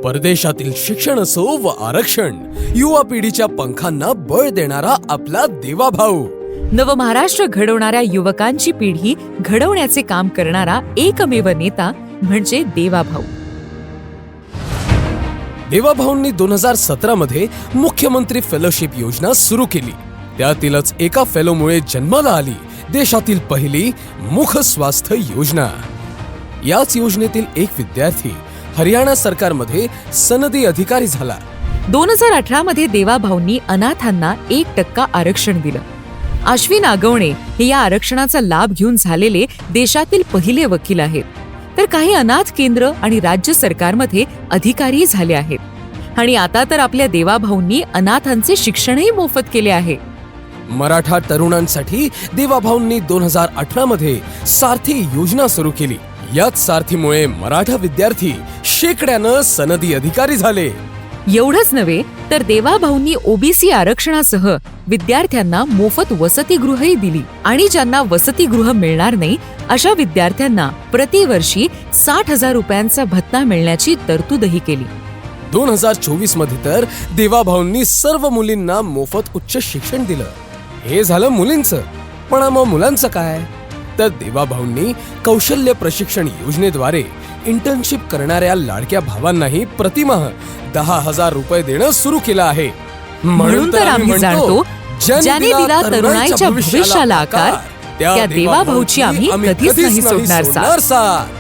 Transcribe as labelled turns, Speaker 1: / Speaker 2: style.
Speaker 1: परदेशातील शिक्षण असो व आरक्षण, युवा पिढीच्या पंखांना बळ देणारा आपला देवाभाऊ.
Speaker 2: नवमहाराष्ट्र घडवणाऱ्या युवकांची पिढी घडवण्याचे काम करणारा एकमेव नेता म्हणजे देवाभाऊ.
Speaker 1: देवाभाऊंनी 2017 मध्ये मुख्यमंत्री फेलोशिप योजना सुरू केली. त्यातीलच एका फेलोमुळे जन्माला आली देशातील पहिली मुख स्वास्थ्य योजना. याच योजनेतील एक विद्यार्थी हरियाणा सरकारमध्ये सनदी अधिकारी झाला.
Speaker 2: 2018 मध्ये देवाभाऊंनी अनाथांना 1% आरक्षण दिलं. अश्विन आगवणे हे या आरक्षणाचा लाभ घेऊन झालेले देशातील पहिले वकील आहेत. तर काही अनाथ केंद्र आणि राज्य सरकारमध्ये अधिकारी झाले आहेत. आणि आता तर आपल्या देवाभाऊंनी अनाथांचे शिक्षणही मोफत केले आहे.
Speaker 1: मराठा तरुणांसाठी देवाभाऊंनी 2018 मध्ये सारथी योजना सुरू केली. याच सारथीमुळे मराठा विद्यार्थी शेकड्यानं सनदी अधिकारी झाले.
Speaker 2: एवढंच नव्हे तर देवाभाऊंनी ओबीसी आरक्षणासह विद्यार्थ्यांना मोफत वसतिगृहही दिली आणि ज्यांना वसतिगृह मिळणार नाही अशा विद्यार्थ्यांना प्रतिवर्षी 60,000 रुपयांचा भत्ता मिळण्याची तरतूदही केली.
Speaker 1: 2024 मध्ये तर देवाभाऊंनी सर्व मुलींना मोफत उच्च शिक्षण दिलं. हे झालं मुलींचं. पण मग मुलांचं काय? तर देवाभाऊंनी कौशल्य प्रशिक्षण योजनेद्वारे इंटर्नशिप करणाऱ्या लाडक्या भावांनाही प्रतिमाह 10,000 रुपये देणं सुरू केलं आहे.
Speaker 2: म्हणून तर आम्ही जाणतो, ज्याने दिला तरुणाईच्या भविष्याला आकार, त्या देवाभाऊची आम्ही कधीच नाही सोडणार साथ.